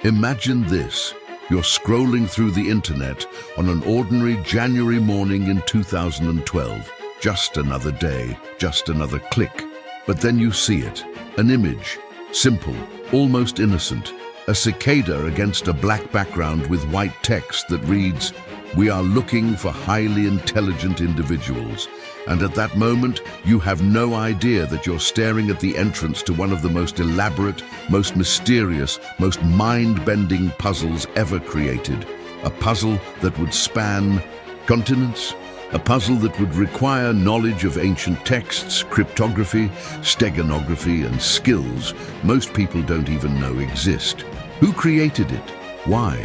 Imagine this. You're scrolling through the internet on an ordinary January morning in 2012. Just another day, just another click. But then you see it. An image. Simple, almost innocent. A cicada against a black background with white text that reads, "We are looking for highly intelligent individuals." And at that moment, you have no idea that you're staring at the entrance to one of the most elaborate, most mysterious, most mind-bending puzzles ever created. A puzzle that would span continents. A puzzle that would require knowledge of ancient texts, cryptography, steganography, and skills most people don't even know exist. Who created it? Why?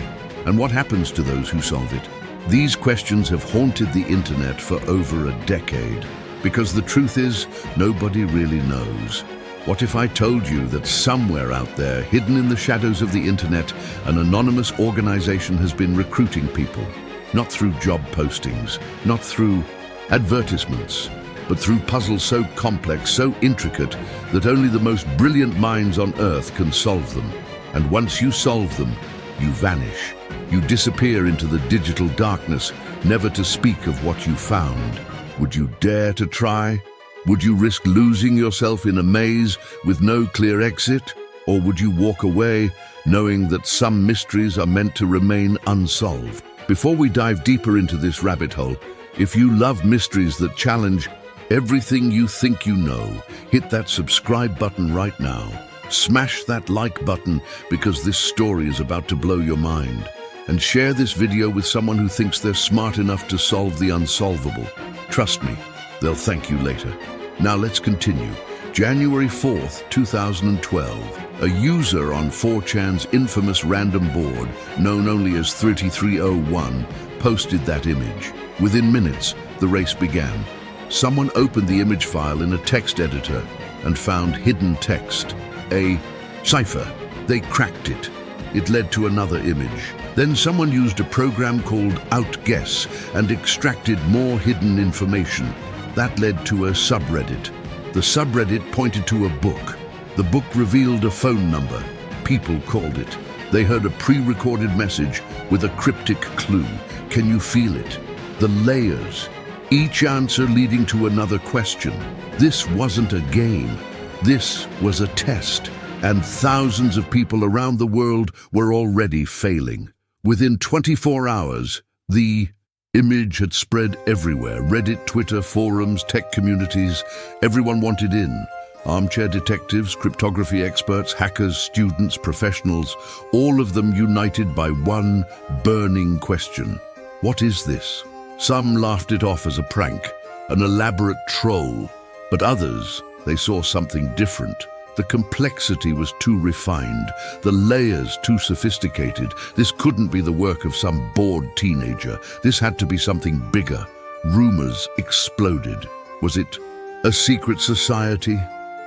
And what happens to those who solve it? These questions have haunted the internet for over a decade, because the truth is, nobody really knows. What if I told you that somewhere out there, hidden in the shadows of the internet, an anonymous organization has been recruiting people? Not through job postings, not through advertisements, but through puzzles so complex, so intricate, that only the most brilliant minds on Earth can solve them. And once you solve them, you vanish. You disappear into the digital darkness, never to speak of what you found. Would you dare to try? Would you risk losing yourself in a maze with no clear exit? Or would you walk away knowing that some mysteries are meant to remain unsolved? Before we dive deeper into this rabbit hole, if you love mysteries that challenge everything you think you know, hit that subscribe button right now. Smash that like button, because this story is about to blow your mind. And share this video with someone who thinks they're smart enough to solve the unsolvable. Trust me, they'll thank you later. Now let's continue. January 4th, 2012. A user on 4chan's infamous random board, known only as 3301, posted that image. Within minutes, the race began. Someone opened the image file in a text editor and found hidden text. A cipher. They cracked it. It led to another image. Then someone used a program called Outguess and extracted more hidden information. That led to a subreddit. The subreddit pointed to a book. The book revealed a phone number. People called it. They heard a pre-recorded message with a cryptic clue. Can you feel it? The layers. Each answer leading to another question. This wasn't a game. This was a test. And thousands of people around the world were already failing. Within 24 hours, the image had spread everywhere. Reddit, Twitter, forums, tech communities. Everyone wanted in. Armchair detectives, cryptography experts, hackers, students, professionals, all of them united by one burning question. What is this? Some laughed it off as a prank, an elaborate troll. But others, they saw something different. The complexity was too refined, the layers too sophisticated. This couldn't be the work of some bored teenager. This had to be something bigger. Rumors exploded. Was it a secret society?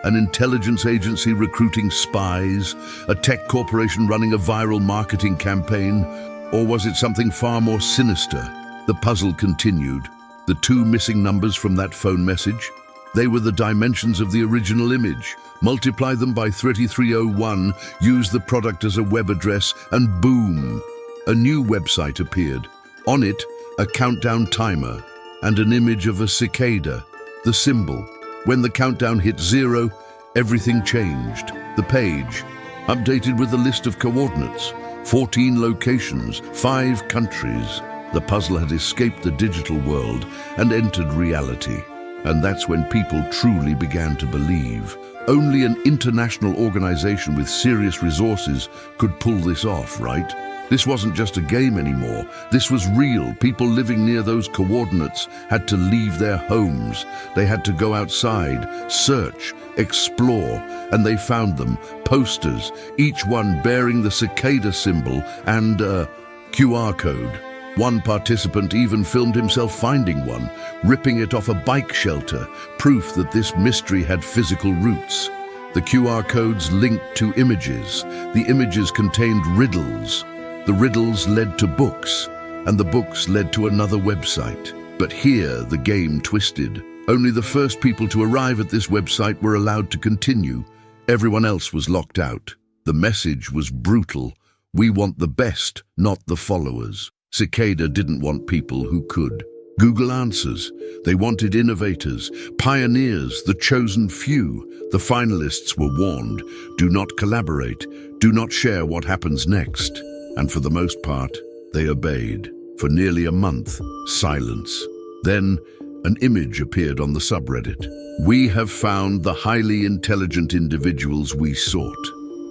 An intelligence agency recruiting spies? A tech corporation running a viral marketing campaign? Or was it something far more sinister? The puzzle continued. The two missing numbers from that phone message? They were the dimensions of the original image. Multiply them by 3301, use the product as a web address, and boom! A new website appeared. On it, a countdown timer and an image of a cicada, the symbol. When the countdown hit 0, everything changed. The page, updated with a list of coordinates, 14 locations, 5 countries. The puzzle had escaped the digital world and entered reality. And that's when people truly began to believe. Only an international organization with serious resources could pull this off, right? This wasn't just a game anymore. This was real. People living near those coordinates had to leave their homes. They had to go outside, search, explore, and they found them. Posters, each one bearing the cicada symbol and a QR code. One participant even filmed himself finding one, ripping it off a bike shelter, proof that this mystery had physical roots. The QR codes linked to images. The images contained riddles. The riddles led to books, and the books led to another website. But here the game twisted. Only the first people to arrive at this website were allowed to continue. Everyone else was locked out. The message was brutal. We want the best, not the followers. Cicada didn't want people who could Google answers. They wanted innovators, pioneers, the chosen few. The finalists were warned, do not collaborate, do not share what happens next. And for the most part, they obeyed. For nearly a month, silence. Then, an image appeared on the subreddit. We have found the highly intelligent individuals we sought.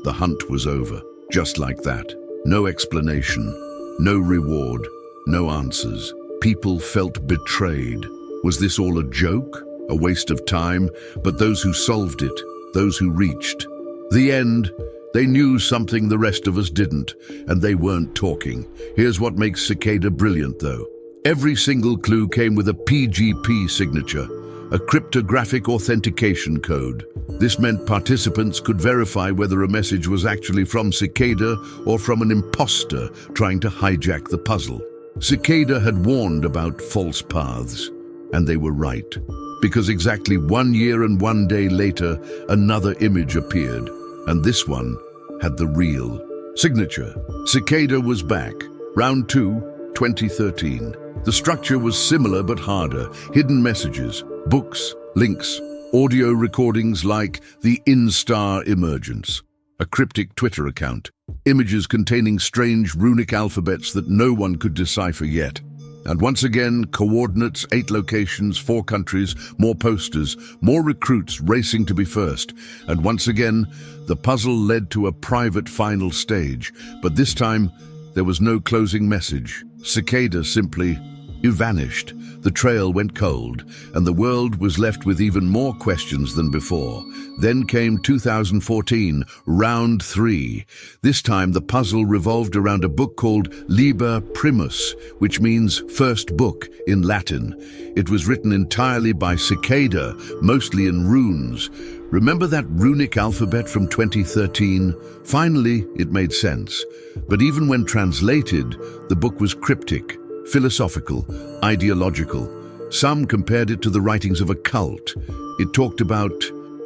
The hunt was over, just like that. No explanation, no reward, no answers. People felt betrayed. Was this all a joke? A waste of time? But those who solved it, those who reached. The end. They knew something the rest of us didn't, and they weren't talking. Here's what makes Cicada brilliant, though. Every single clue came with a PGP signature, a cryptographic authentication code. This meant participants could verify whether a message was actually from Cicada or from an imposter trying to hijack the puzzle. Cicada had warned about false paths, and they were right. Because exactly 1 year and 1 day later, another image appeared, and this one had the real signature. Cicada was back. Round 2, 2013. The structure was similar but harder. Hidden messages, books, links, audio recordings like the Instar Emergence, a cryptic Twitter account, images containing strange runic alphabets that no one could decipher yet. And once again, coordinates, 8 locations, 4 countries, more posters, more recruits racing to be first. And once again, the puzzle led to a private final stage. But this time, there was no closing message. Cicada simply vanished. The trail went cold, and the world was left with even more questions than before. Then came 2014, round 3. This time the puzzle revolved around a book called Liber Primus, which means first book in Latin. It was written entirely by Cicada, mostly in runes. Remember that runic alphabet from 2013? Finally, it made sense. But even when translated, the book was cryptic, philosophical, ideological. Some compared it to the writings of a cult. It talked about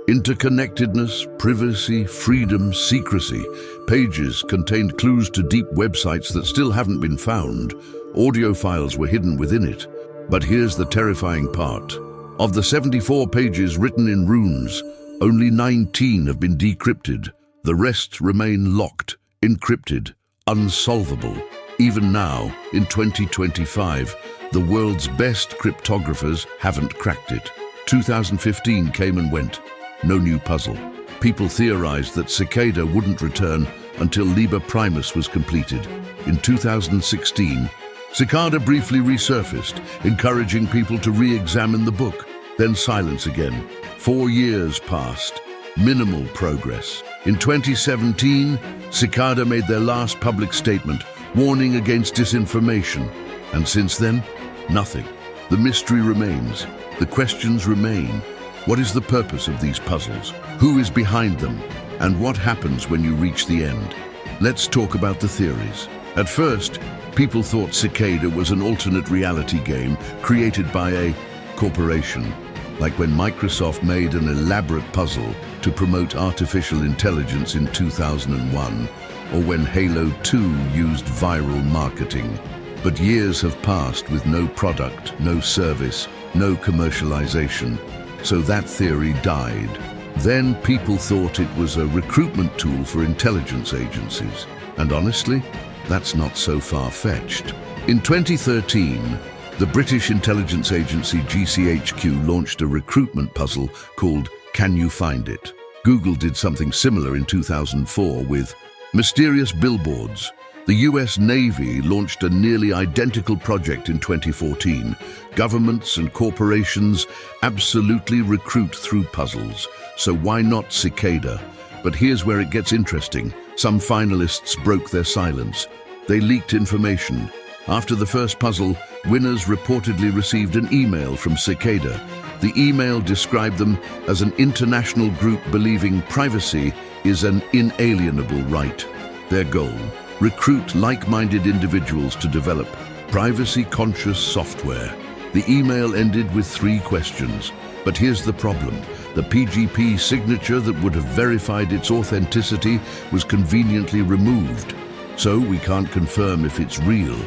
interconnectedness, privacy, freedom, secrecy. Pages contained clues to deep websites that still haven't been found. Audio files were hidden within it. But here's the terrifying part. Of the 74 pages written in runes, only 19 have been decrypted. The rest remain locked, encrypted, unsolvable. Even now, in 2025, the world's best cryptographers haven't cracked it. 2015 came and went. No new puzzle. People theorized that Cicada wouldn't return until Liber Primus was completed. In 2016, Cicada briefly resurfaced, encouraging people to re-examine the book. Then silence again. 4 years passed. Minimal progress. In 2017, Cicada made their last public statement, warning against disinformation. And since then, nothing. The mystery remains. The questions remain. What is the purpose of these puzzles? Who is behind them? And what happens when you reach the end? Let's talk about the theories. At first, people thought Cicada was an alternate reality game created by a corporation, like when Microsoft made an elaborate puzzle to promote artificial intelligence in 2001, or when Halo 2 used viral marketing. But years have passed with no product, no service, no commercialization, so that theory died. Then people thought it was a recruitment tool for intelligence agencies. And honestly, that's not so far-fetched. In 2013, the British intelligence agency GCHQ launched a recruitment puzzle called Can You Find It? Google did something similar in 2004 with Mysterious Billboards. The US Navy launched a nearly identical project in 2014. Governments and corporations absolutely recruit through puzzles. So why not Cicada? But here's where it gets interesting. Some finalists broke their silence. They leaked information. After the first puzzle, winners reportedly received an email from Cicada. The email described them as an international group believing privacy is an inalienable right. Their goal: recruit like-minded individuals to develop privacy-conscious software. The email ended with 3 questions. But here's the problem. The PGP signature that would have verified its authenticity was conveniently removed. So we can't confirm if it's real.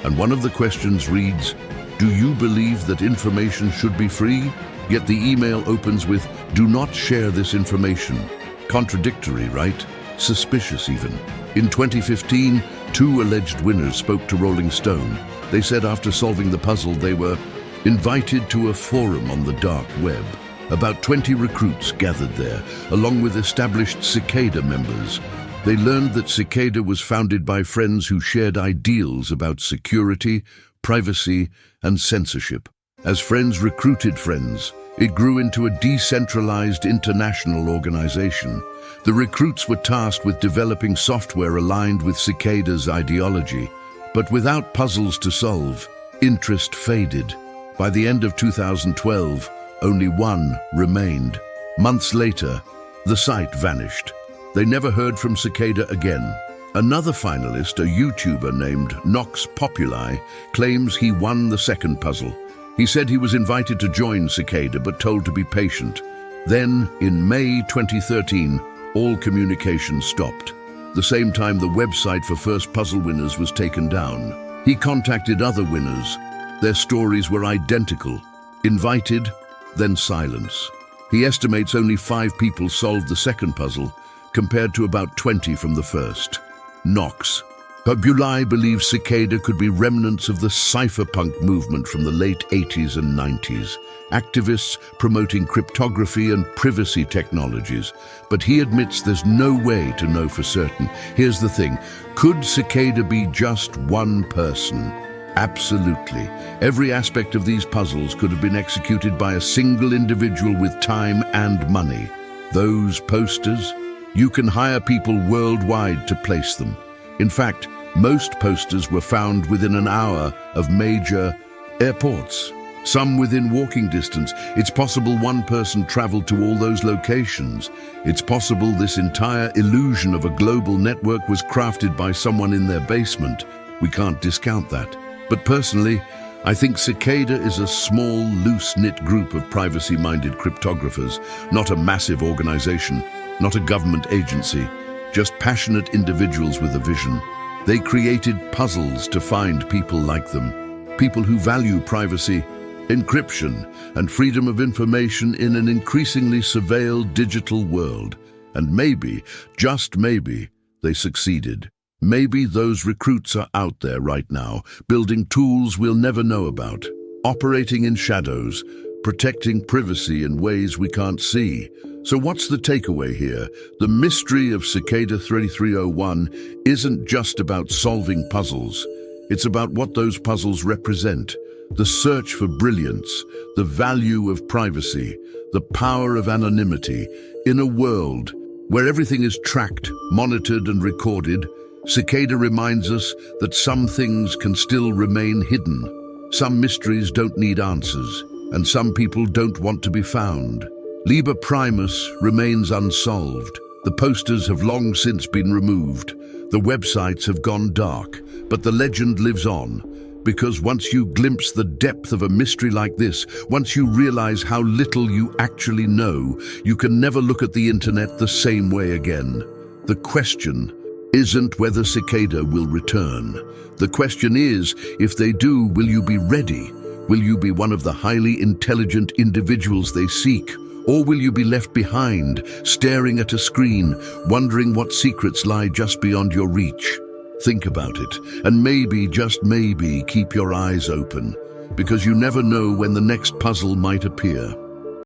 And one of the questions reads, do you believe that information should be free? Yet the email opens with, do not share this information. Contradictory, right? Suspicious even. In 2015, two alleged winners spoke to Rolling Stone. They said after solving the puzzle, they were invited to a forum on the dark web. About 20 recruits gathered there, along with established Cicada members. They learned that Cicada was founded by friends who shared ideals about security, privacy, and censorship. As friends recruited friends, it grew into a decentralized international organization. The recruits were tasked with developing software aligned with Cicada's ideology. But without puzzles to solve, interest faded. By the end of 2012, only one remained. Months later, the site vanished. They never heard from Cicada again. Another finalist, a YouTuber named Nox Populi, claims he won the second puzzle. He said he was invited to join Cicada but told to be patient. Then, in May 2013, all communication stopped. The same time the website for first puzzle winners was taken down. He contacted other winners. Their stories were identical. Invited, then silence. He estimates only 5 people solved the second puzzle, compared to about 20 from the first. Nox Populi believes Cicada could be remnants of the cypherpunk movement from the late 80s and 90s, activists promoting cryptography and privacy technologies. But he admits there's no way to know for certain. Here's the thing, could Cicada be just one person? Absolutely. Every aspect of these puzzles could have been executed by a single individual with time and money. Those posters, you can hire people worldwide to place them. In fact, most posters were found within an hour of major airports, some within walking distance. It's possible one person traveled to all those locations. It's possible this entire illusion of a global network was crafted by someone in their basement. We can't discount that. But personally, I think Cicada is a small, loose-knit group of privacy-minded cryptographers, not a massive organization, not a government agency. Just passionate individuals with a vision. They created puzzles to find people like them, people who value privacy, encryption, and freedom of information in an increasingly surveilled digital world. And maybe, just maybe, they succeeded. Maybe those recruits are out there right now, building tools we'll never know about, operating in shadows, protecting privacy in ways we can't see. So what's the takeaway here? The mystery of Cicada 3301 isn't just about solving puzzles. It's about what those puzzles represent. The search for brilliance, the value of privacy, the power of anonymity. In a world where everything is tracked, monitored, and recorded, Cicada reminds us that some things can still remain hidden. Some mysteries don't need answers, and some people don't want to be found. Liber Primus remains unsolved. The posters have long since been removed. The websites have gone dark, but the legend lives on. Because once you glimpse the depth of a mystery like this, once you realize how little you actually know, you can never look at the internet the same way again. The question isn't whether Cicada will return. The question is, if they do, will you be ready? Will you be one of the highly intelligent individuals they seek? Or will you be left behind, staring at a screen, wondering what secrets lie just beyond your reach? Think about it, and maybe, just maybe, keep your eyes open, because you never know when the next puzzle might appear.